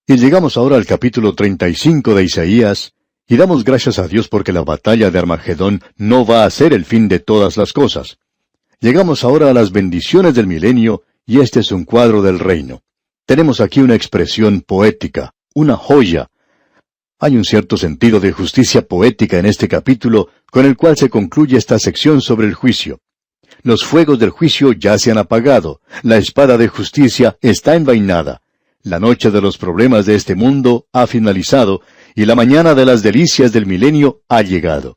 Y llegamos ahora al capítulo 35 de Isaías, y damos gracias a Dios porque la batalla de Armagedón no va a ser el fin de todas las cosas. Llegamos ahora a las bendiciones del milenio, y este es un cuadro del reino. Tenemos aquí una expresión poética, una joya. Hay un cierto sentido de justicia poética en este capítulo, con el cual se concluye esta sección sobre el juicio. Los fuegos del juicio ya se han apagado, la espada de justicia está envainada. La noche de los problemas de este mundo ha finalizado, y la mañana de las delicias del milenio ha llegado.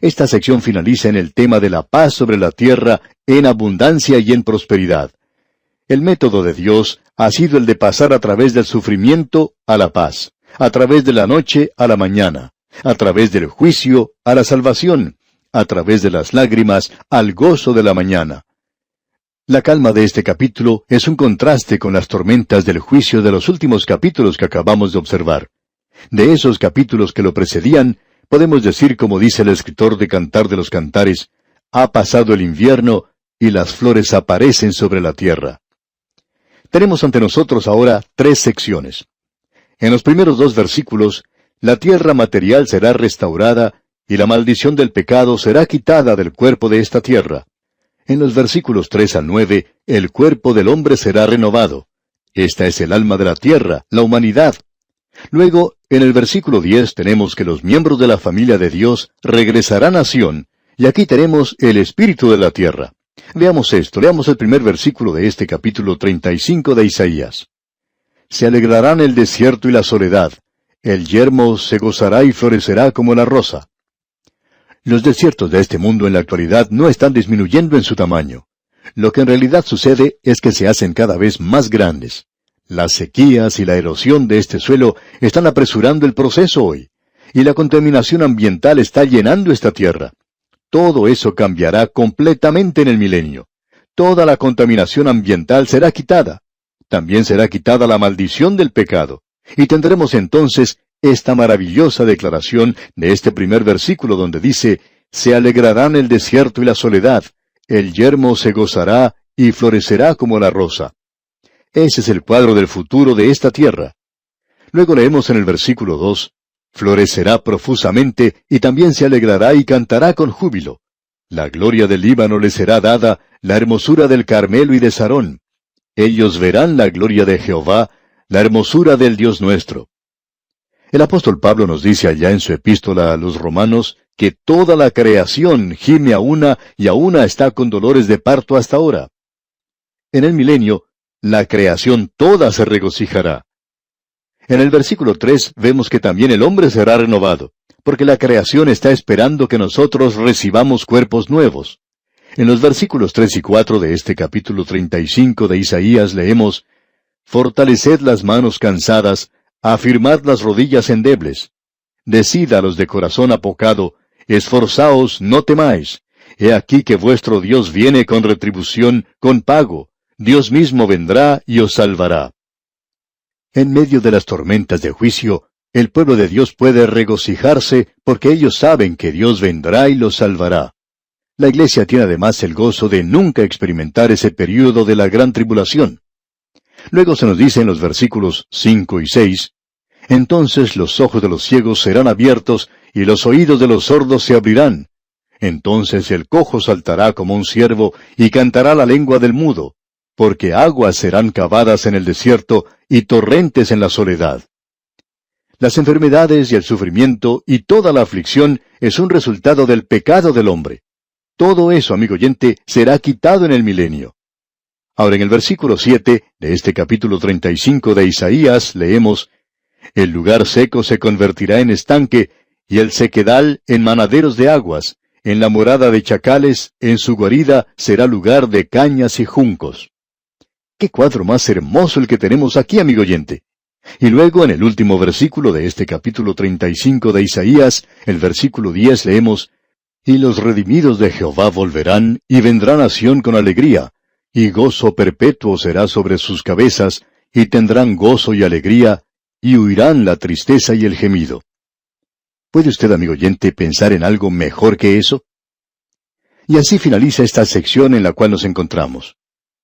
Esta sección finaliza en el tema de la paz sobre la tierra en abundancia y en prosperidad. El método de Dios ha sido el de pasar a través del sufrimiento a la paz, a través de la noche a la mañana, a través del juicio a la salvación, a través de las lágrimas al gozo de la mañana. La calma de este capítulo es un contraste con las tormentas del juicio de los últimos capítulos que acabamos de observar. De esos capítulos que lo precedían, podemos decir como dice el escritor de Cantar de los Cantares, ha pasado el invierno y las flores aparecen sobre la tierra. Tenemos ante nosotros ahora 3 secciones. En los primeros 2 versículos, la tierra material será restaurada y la maldición del pecado será quitada del cuerpo de esta tierra. En los versículos 3 al 9, el cuerpo del hombre será renovado. Esta es el alma de la tierra, la humanidad. Luego, en el versículo 10 tenemos que los miembros de la familia de Dios regresarán a Sión, y aquí tenemos el espíritu de la tierra. Veamos esto, leamos el primer versículo de este capítulo 35 de Isaías. Se alegrarán el desierto y la soledad, el yermo se gozará y florecerá como la rosa. Los desiertos de este mundo en la actualidad no están disminuyendo en su tamaño. Lo que en realidad sucede es que se hacen cada vez más grandes. Las sequías y la erosión de este suelo están apresurando el proceso hoy, y la contaminación ambiental está llenando esta tierra. Todo eso cambiará completamente en el milenio. Toda la contaminación ambiental será quitada. También será quitada la maldición del pecado. Y tendremos entonces esta maravillosa declaración de este primer versículo donde dice, se alegrarán el desierto y la soledad, el yermo se gozará y florecerá como la rosa. Ese es el cuadro del futuro de esta tierra. Luego leemos en el versículo 2, florecerá profusamente y también se alegrará y cantará con júbilo. La gloria del Líbano le será dada, la hermosura del Carmelo y de Sarón. Ellos verán la gloria de Jehová, la hermosura del Dios nuestro. El apóstol Pablo nos dice allá en su epístola a los romanos que toda la creación gime a una y a una está con dolores de parto hasta ahora. En el milenio, la creación toda se regocijará. En el versículo 3 vemos que también el hombre será renovado, porque la creación está esperando que nosotros recibamos cuerpos nuevos. En los versículos 3 y 4 de este capítulo 35 de Isaías leemos, fortaleced las manos cansadas, afirmad las rodillas endebles. Decid a los de corazón apocado, esforzaos, no temáis. He aquí que vuestro Dios viene con retribución, con pago. Dios mismo vendrá y os salvará. En medio de las tormentas de juicio, el pueblo de Dios puede regocijarse porque ellos saben que Dios vendrá y los salvará. La iglesia tiene además el gozo de nunca experimentar ese período de la gran tribulación. Luego se nos dice en los versículos 5 y 6, entonces los ojos de los ciegos serán abiertos y los oídos de los sordos se abrirán. Entonces el cojo saltará como un ciervo y cantará la lengua del mudo, porque aguas serán cavadas en el desierto y torrentes en la soledad. Las enfermedades y el sufrimiento y toda la aflicción es un resultado del pecado del hombre. Todo eso, amigo oyente, será quitado en el milenio. Ahora en el versículo 7 de este capítulo 35 de Isaías leemos, el lugar seco se convertirá en estanque, y el sequedal en manaderos de aguas, en la morada de chacales, en su guarida será lugar de cañas y juncos. ¡Qué cuadro más hermoso el que tenemos aquí, amigo oyente! Y luego en el último versículo de este capítulo 35 de Isaías, el versículo 10 leemos, y los redimidos de Jehová volverán, y vendrán a Sión con alegría, y gozo perpetuo será sobre sus cabezas, y tendrán gozo y alegría, y huirán la tristeza y el gemido. ¿Puede usted, amigo oyente, pensar en algo mejor que eso? Y así finaliza esta sección en la cual nos encontramos.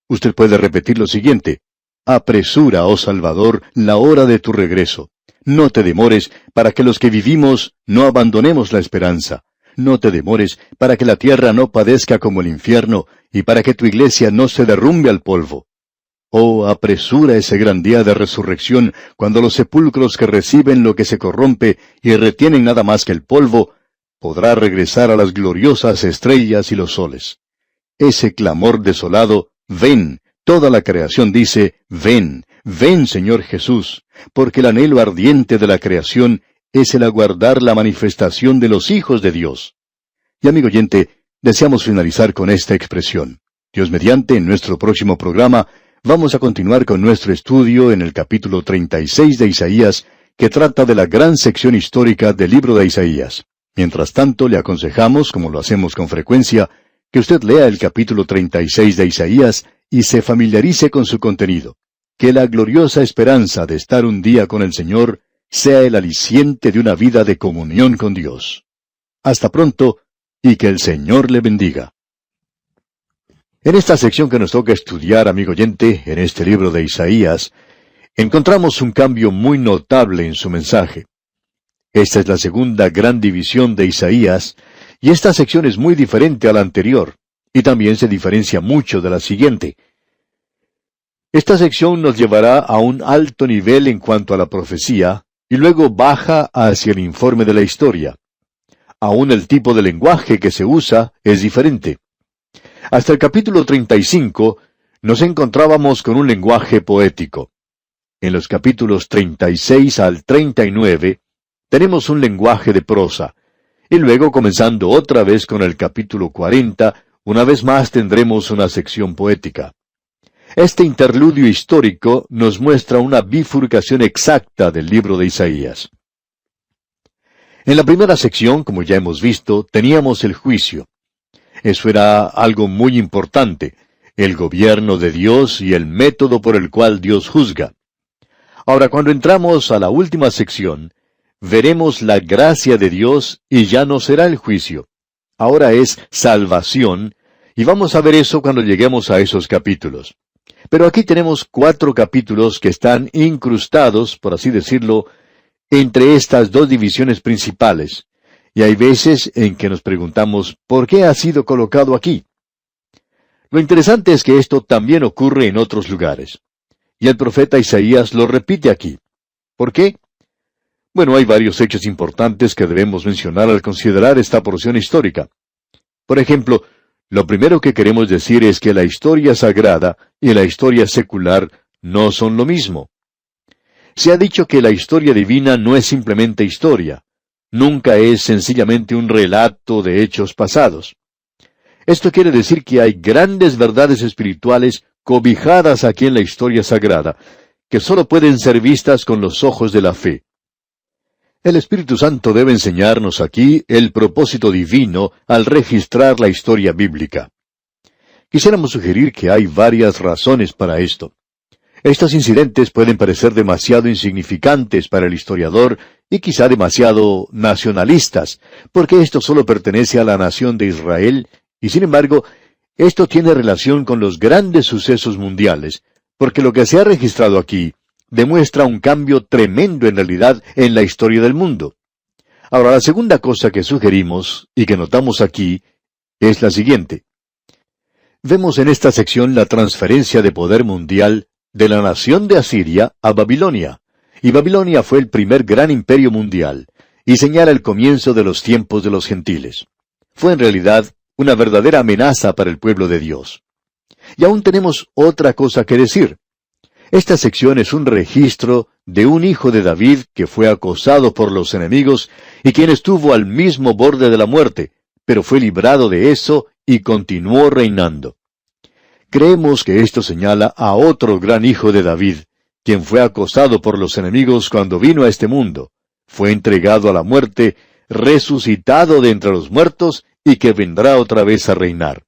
Usted puede repetir lo siguiente, Apresura, oh Salvador, la hora de tu regreso. No te demores, para que los que vivimos no abandonemos la esperanza. No te demores, para que la tierra no padezca como el infierno, y para que tu iglesia no se derrumbe al polvo. Oh, apresura ese gran día de resurrección, cuando los sepulcros que reciben lo que se corrompe y retienen nada más que el polvo, podrá regresar a las gloriosas estrellas y los soles. Ese clamor desolado, ven, toda la creación dice, ven, ven Señor Jesús, porque el anhelo ardiente de la creación es el aguardar la manifestación de los hijos de Dios. Y amigo oyente, deseamos finalizar con esta expresión. Dios mediante, en nuestro próximo programa, vamos a continuar con nuestro estudio en el capítulo 36 de Isaías, que trata de la gran sección histórica del libro de Isaías. Mientras tanto, le aconsejamos, como lo hacemos con frecuencia, que usted lea el capítulo 36 de Isaías y se familiarice con su contenido. Que la gloriosa esperanza de estar un día con el Señor sea el aliciente de una vida de comunión con Dios. Hasta pronto, y que el Señor le bendiga. En esta sección que nos toca estudiar, amigo oyente, en este libro de Isaías, encontramos un cambio muy notable en su mensaje. Esta es la segunda gran división de Isaías, y esta sección es muy diferente a la anterior, y también se diferencia mucho de la siguiente. Esta sección nos llevará a un alto nivel en cuanto a la profecía, y luego baja hacia el informe de la historia. Aún el tipo de lenguaje que se usa es diferente. Hasta el capítulo 35 nos encontrábamos con un lenguaje poético. En los capítulos 36 al 39 tenemos un lenguaje de prosa. Y luego, comenzando otra vez con el capítulo 40, una vez más tendremos una sección poética. Este interludio histórico nos muestra una bifurcación exacta del libro de Isaías. En la primera sección, como ya hemos visto, teníamos el juicio. Eso era algo muy importante, el gobierno de Dios y el método por el cual Dios juzga. Ahora, cuando entramos a la última sección, veremos la gracia de Dios y ya no será el juicio. Ahora es salvación, y vamos a ver eso cuando lleguemos a esos capítulos. Pero aquí tenemos 4 capítulos que están incrustados, por así decirlo, entre estas dos divisiones principales. Y hay veces en que nos preguntamos, ¿por qué ha sido colocado aquí? Lo interesante es que esto también ocurre en otros lugares. Y el profeta Isaías lo repite aquí. ¿Por qué? Bueno, hay varios hechos importantes que debemos mencionar al considerar esta porción histórica. Por ejemplo, lo primero que queremos decir es que la historia sagrada y la historia secular no son lo mismo. Se ha dicho que la historia divina no es simplemente historia. Nunca es sencillamente un relato de hechos pasados. Esto quiere decir que hay grandes verdades espirituales cobijadas aquí en la historia sagrada, que solo pueden ser vistas con los ojos de la fe. El Espíritu Santo debe enseñarnos aquí el propósito divino al registrar la historia bíblica. Quisiéramos sugerir que hay varias razones para esto. Estos incidentes pueden parecer demasiado insignificantes para el historiador y quizá demasiado nacionalistas, porque esto solo pertenece a la nación de Israel, y sin embargo, esto tiene relación con los grandes sucesos mundiales, porque lo que se ha registrado aquí demuestra un cambio tremendo en realidad en la historia del mundo. Ahora, la segunda cosa que sugerimos y que notamos aquí es la siguiente. Vemos en esta sección la transferencia de poder mundial de la nación de Asiria a Babilonia, y Babilonia fue el primer gran imperio mundial, y señala el comienzo de los tiempos de los gentiles. Fue en realidad una verdadera amenaza para el pueblo de Dios. Y aún tenemos otra cosa que decir. Esta sección es un registro de un hijo de David que fue acosado por los enemigos y quien estuvo al mismo borde de la muerte, pero fue librado de eso y continuó reinando. Creemos que esto señala a otro gran hijo de David, quien fue acosado por los enemigos cuando vino a este mundo, fue entregado a la muerte, resucitado de entre los muertos y que vendrá otra vez a reinar.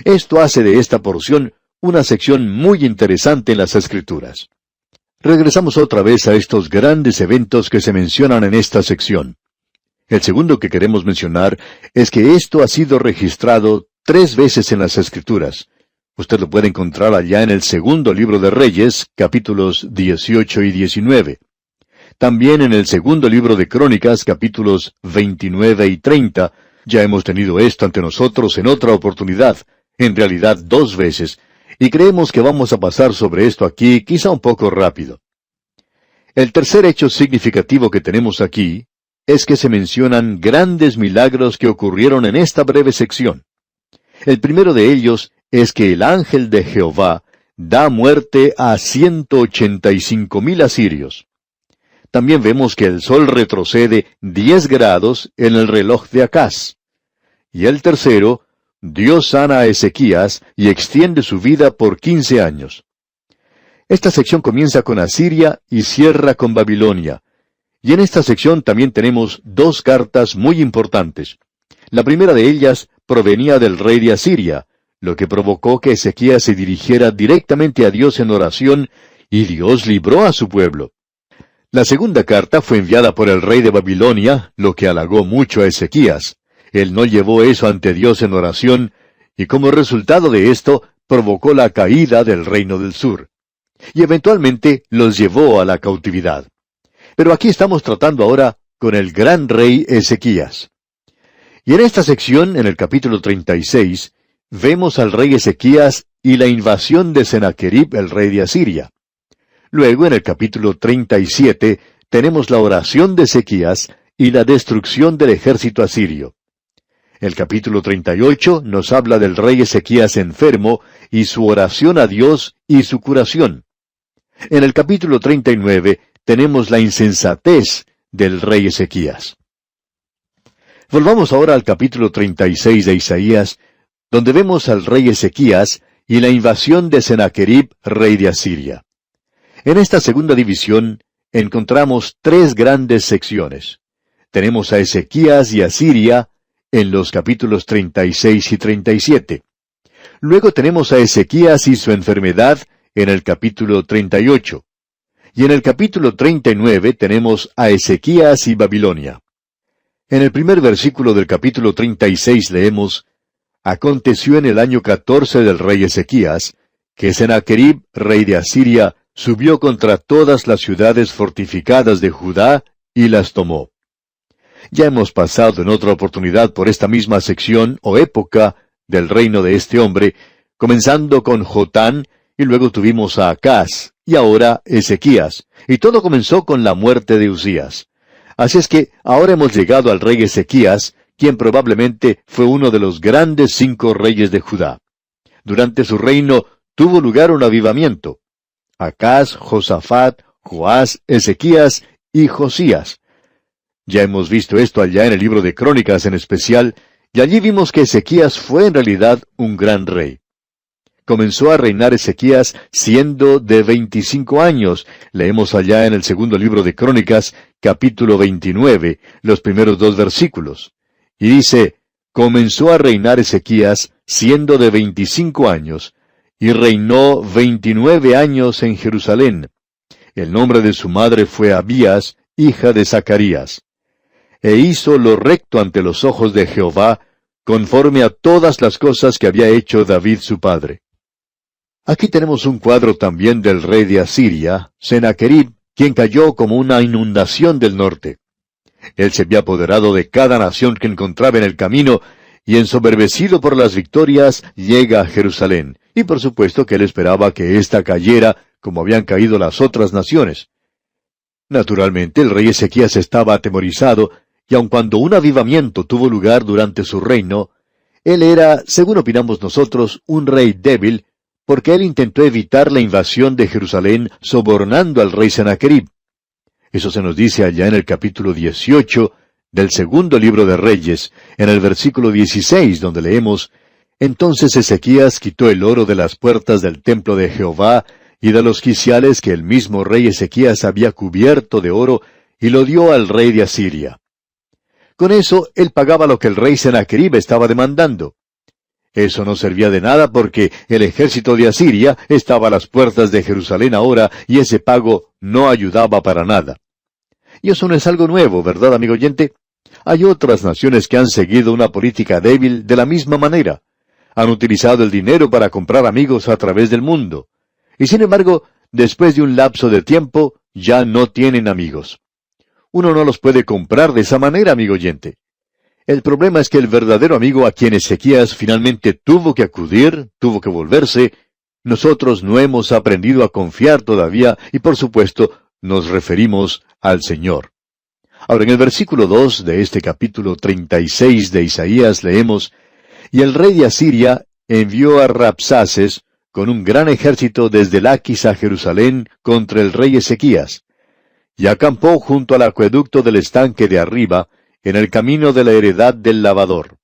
Esto hace de esta porción una sección muy interesante en las Escrituras. Regresamos otra vez a estos grandes eventos que se mencionan en esta sección. El segundo que queremos mencionar es que esto ha sido registrado 3 veces en las Escrituras. Usted lo puede encontrar allá en el segundo libro de Reyes, capítulos 18 y 19. También en el segundo libro de Crónicas, capítulos 29 y 30, ya hemos tenido esto ante nosotros en otra oportunidad, en realidad 2 veces, y creemos que vamos a pasar sobre esto aquí quizá un poco rápido. El tercer hecho significativo que tenemos aquí es que se mencionan grandes milagros que ocurrieron en esta breve sección. El primero de ellos es que el ángel de Jehová da muerte a 185,000 asirios. También vemos que el sol retrocede 10 grados en el reloj de Acaz. Y el tercero, Dios sana a Ezequías y extiende su vida por 15 años. Esta sección comienza con Asiria y cierra con Babilonia. Y en esta sección también tenemos 2 cartas muy importantes. La primera de ellas provenía del rey de Asiria, lo que provocó que Ezequías se dirigiera directamente a Dios en oración, y Dios libró a su pueblo. La segunda carta fue enviada por el rey de Babilonia, lo que halagó mucho a Ezequías. Él no llevó eso ante Dios en oración, y como resultado de esto, provocó la caída del reino del sur. Y eventualmente los llevó a la cautividad. Pero aquí estamos tratando ahora con el gran rey Ezequías. Y en esta sección, en el capítulo 36, vemos al rey Ezequías y la invasión de Sennacherib, el rey de Asiria. Luego, en el capítulo 37, tenemos la oración de Ezequías y la destrucción del ejército asirio. El capítulo 38 nos habla del rey Ezequías enfermo y su oración a Dios y su curación. En el capítulo 39 tenemos la insensatez del rey Ezequías. Volvamos ahora al capítulo 36 de Isaías, donde vemos al rey Ezequías y la invasión de Sennacherib, rey de Asiria. En esta segunda división encontramos 3 grandes secciones. Tenemos a Ezequías y Asiria en los capítulos 36 y 37. Luego tenemos a Ezequías y su enfermedad en el capítulo 38. Y en el capítulo 39 tenemos a Ezequías y Babilonia. En el primer versículo del capítulo 36 leemos: Aconteció en el año 14 del rey Ezequías, que Sennacherib, rey de Asiria, subió contra todas las ciudades fortificadas de Judá y las tomó. Ya hemos pasado en otra oportunidad por esta misma sección o época del reino de este hombre, comenzando con Jotán, y luego tuvimos a Acaz, y ahora Ezequías, y todo comenzó con la muerte de Uzías. Así es que ahora hemos llegado al rey Ezequías, quien probablemente fue uno de los grandes 5 reyes de Judá. Durante su reino tuvo lugar un avivamiento. Acaz, Josafat, Joás, Ezequías y Josías. Ya hemos visto esto allá en el libro de Crónicas en especial, y allí vimos que Ezequías fue en realidad un gran rey. Comenzó a reinar Ezequías siendo de 25 años. Leemos allá en el segundo libro de Crónicas, capítulo 29, los primeros 2 versículos. Y dice: comenzó a reinar Ezequías siendo de 25 años, y reinó 29 años en Jerusalén. El nombre de su madre fue Abías, hija de Zacarías. E hizo lo recto ante los ojos de Jehová, conforme a todas las cosas que había hecho David su padre. Aquí tenemos un cuadro también del rey de Asiria, Sennacherib, quien cayó como una inundación del norte. Él se había apoderado de cada nación que encontraba en el camino, y ensoberbecido por las victorias, llega a Jerusalén. Y por supuesto que él esperaba que ésta cayera como habían caído las otras naciones. Naturalmente el rey Ezequías estaba atemorizado, y aun cuando un avivamiento tuvo lugar durante su reino, él era, según opinamos nosotros, un rey débil, porque él intentó evitar la invasión de Jerusalén sobornando al rey Sennacherib. Eso se nos dice allá en el capítulo 18 del segundo libro de Reyes, en el versículo 16, donde leemos: Entonces Ezequías quitó el oro de las puertas del templo de Jehová y de los quiciales que el mismo rey Ezequías había cubierto de oro, y lo dio al rey de Asiria. Con eso, él pagaba lo que el rey Sennacherib estaba demandando. Eso no servía de nada porque el ejército de Asiria estaba a las puertas de Jerusalén ahora, y ese pago no ayudaba para nada. Y eso no es algo nuevo, ¿verdad, amigo oyente? Hay otras naciones que han seguido una política débil de la misma manera. Han utilizado el dinero para comprar amigos a través del mundo. Y sin embargo, después de un lapso de tiempo, ya no tienen amigos. Uno no los puede comprar de esa manera, amigo oyente. El problema es que el verdadero amigo a quien Ezequías finalmente tuvo que acudir, tuvo que volverse, nosotros no hemos aprendido a confiar todavía y por supuesto nos referimos al Señor. Ahora en el versículo 2 de este capítulo 36 de Isaías leemos: Y el rey de Asiria envió a Rabsaces con un gran ejército desde Laquis a Jerusalén contra el rey Ezequías, y acampó junto al acueducto del estanque de arriba, en el camino de la heredad del lavador.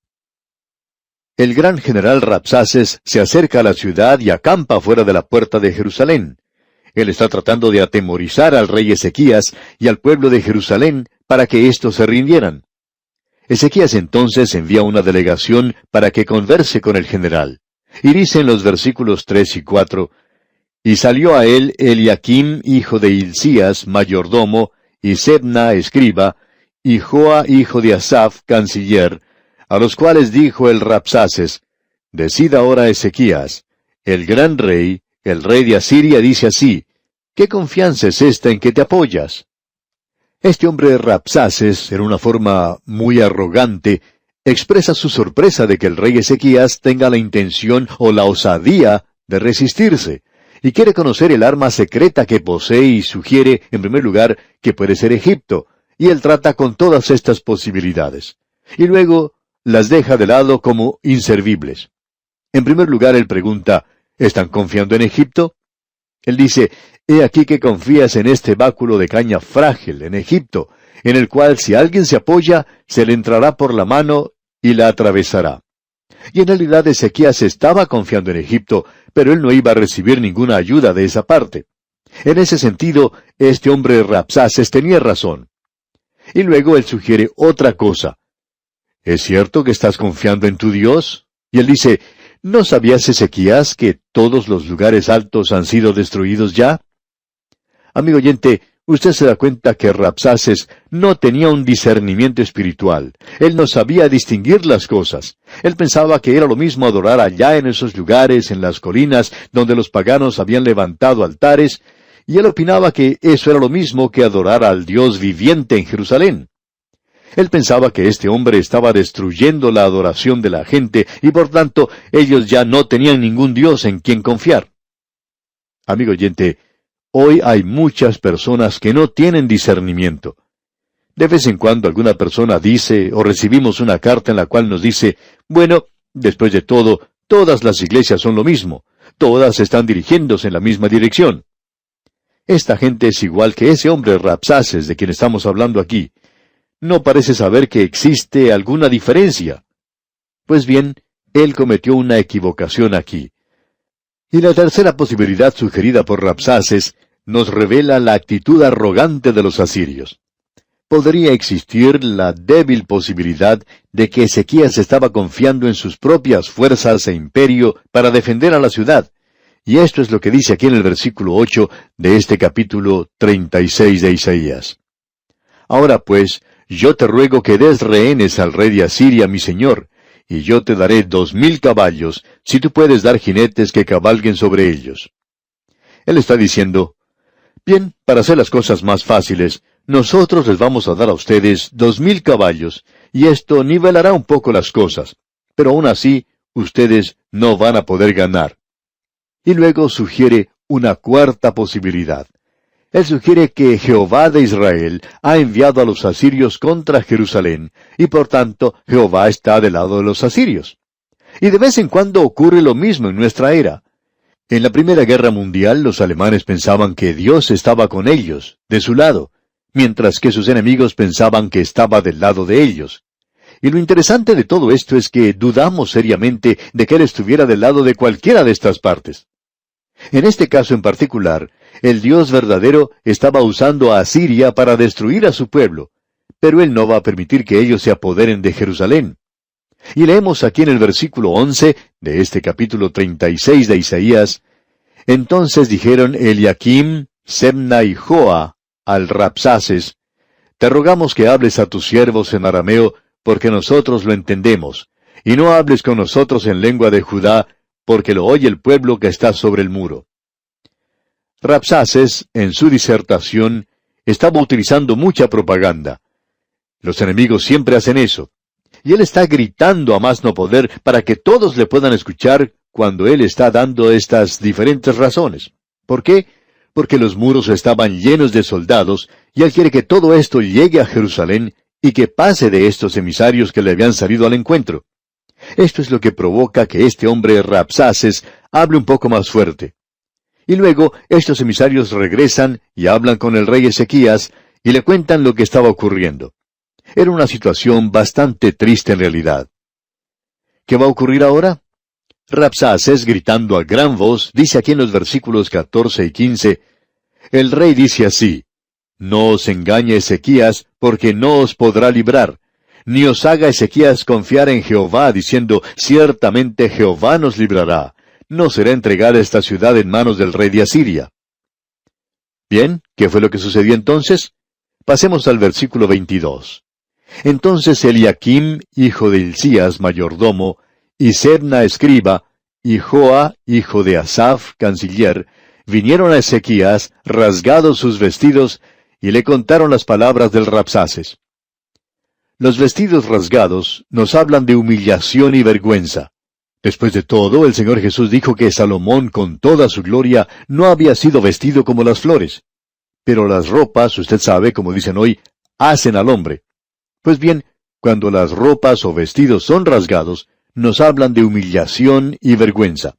El gran general Rabsaces se acerca a la ciudad y acampa fuera de la puerta de Jerusalén. Él está tratando de atemorizar al rey Ezequías y al pueblo de Jerusalén para que éstos se rindieran. Ezequías entonces envía una delegación para que converse con el general. Y dice en los versículos 3 y 4, Y salió a él Eliaquim, hijo de Hilcías, mayordomo, y Sebna, escriba, y Joa, hijo de Asaph, canciller, a los cuales dijo el Rabsaces: Decid ahora Ezequías, el gran rey, el rey de Asiria, dice así: ¿Qué confianza es esta en que te apoyas? Este hombre Rabsaces, en una forma muy arrogante, expresa su sorpresa de que el rey Ezequías tenga la intención o la osadía de resistirse, y quiere conocer el arma secreta que posee y sugiere, en primer lugar, que puede ser Egipto, y él trata con todas estas posibilidades. Y luego las deja de lado como inservibles. En primer lugar, él pregunta: ¿están confiando en Egipto? Él dice: he aquí que confías en este báculo de caña frágil, en Egipto, en el cual si alguien se apoya, se le entrará por la mano y la atravesará. Y en realidad Ezequías estaba confiando en Egipto, pero él no iba a recibir ninguna ayuda de esa parte. En ese sentido, este hombre Rabsaces tenía razón. Y luego él sugiere otra cosa. ¿Es cierto que estás confiando en tu Dios? Y él dice: ¿no sabías, Ezequías, que todos los lugares altos han sido destruidos ya? Amigo oyente, usted se da cuenta que Rabsaces no tenía un discernimiento espiritual. Él no sabía distinguir las cosas. Él pensaba que era lo mismo adorar allá en esos lugares, en las colinas, donde los paganos habían levantado altares, y él opinaba que eso era lo mismo que adorar al Dios viviente en Jerusalén. Él pensaba que este hombre estaba destruyendo la adoración de la gente, y por tanto ellos ya no tenían ningún Dios en quien confiar. Amigo oyente, hoy hay muchas personas que no tienen discernimiento. De vez en cuando alguna persona dice, o recibimos una carta en la cual nos dice: bueno, después de todo, todas las iglesias son lo mismo, todas están dirigiéndose en la misma dirección. Esta gente es igual que ese hombre Rabsaces de quien estamos hablando aquí. No parece saber que existe alguna diferencia. Pues bien, él cometió una equivocación aquí. Y la tercera posibilidad sugerida por Rabsaces nos revela la actitud arrogante de los asirios. Podría existir la débil posibilidad de que Ezequías estaba confiando en sus propias fuerzas e imperio para defender a la ciudad. Y esto es lo que dice aquí en el versículo 8 de este capítulo 36 de Isaías. Ahora pues, yo te ruego que des rehenes al rey de Asiria, mi señor, y yo te daré 2000 caballos, si tú puedes dar jinetes que cabalguen sobre ellos. Él está diciendo: bien, para hacer las cosas más fáciles, nosotros les vamos a dar a ustedes 2000 caballos, y esto nivelará un poco las cosas, pero aún así, ustedes no van a poder ganar. Y luego sugiere una cuarta posibilidad. Él sugiere que Jehová de Israel ha enviado a los asirios contra Jerusalén, y por tanto Jehová está del lado de los asirios. Y de vez en cuando ocurre lo mismo en nuestra era. En la Primera Guerra Mundial los alemanes pensaban que Dios estaba con ellos, de su lado, mientras que sus enemigos pensaban que estaba del lado de ellos. Y lo interesante de todo esto es que dudamos seriamente de que Él estuviera del lado de cualquiera de estas partes. En este caso en particular, el Dios verdadero estaba usando a Asiria para destruir a su pueblo, pero Él no va a permitir que ellos se apoderen de Jerusalén. Y leemos aquí en el versículo 11 de este capítulo 36 de Isaías: entonces dijeron Eliaquim, Sebna y Joa al Rabsaces: te rogamos que hables a tus siervos en arameo, porque nosotros lo entendemos, y no hables con nosotros en lengua de Judá, porque lo oye el pueblo que está sobre el muro. Rabsaces, en su disertación, estaba utilizando mucha propaganda. Los enemigos siempre hacen eso. Y él está gritando a más no poder para que todos le puedan escuchar cuando él está dando estas diferentes razones. ¿Por qué? Porque los muros estaban llenos de soldados, y él quiere que todo esto llegue a Jerusalén y que pase de estos emisarios que le habían salido al encuentro. Esto es lo que provoca que este hombre Rabsaces hable un poco más fuerte. Y luego estos emisarios regresan y hablan con el rey Ezequías y le cuentan lo que estaba ocurriendo. Era una situación bastante triste en realidad. ¿Qué va a ocurrir ahora? Rabsaces, gritando a gran voz, dice aquí en los versículos 14 y 15, el rey dice así, no os engañe Ezequías, porque no os podrá librar, ni os haga Ezequías confiar en Jehová, diciendo, ciertamente Jehová nos librará, no será entregada esta ciudad en manos del rey de Asiria. Bien, ¿qué fue lo que sucedió entonces? Pasemos al versículo 22. Entonces Eliaquim, hijo de Hilcías, mayordomo, y Sebna, escriba, y Joa, hijo de Asaf, canciller, vinieron a Ezequías, rasgados sus vestidos, y le contaron las palabras del Rabsaces. Los vestidos rasgados nos hablan de humillación y vergüenza. Después de todo, el Señor Jesús dijo que Salomón, con toda su gloria, no había sido vestido como las flores. Pero las ropas, usted sabe, como dicen hoy, hacen al hombre. Pues bien, cuando las ropas o vestidos son rasgados, nos hablan de humillación y vergüenza.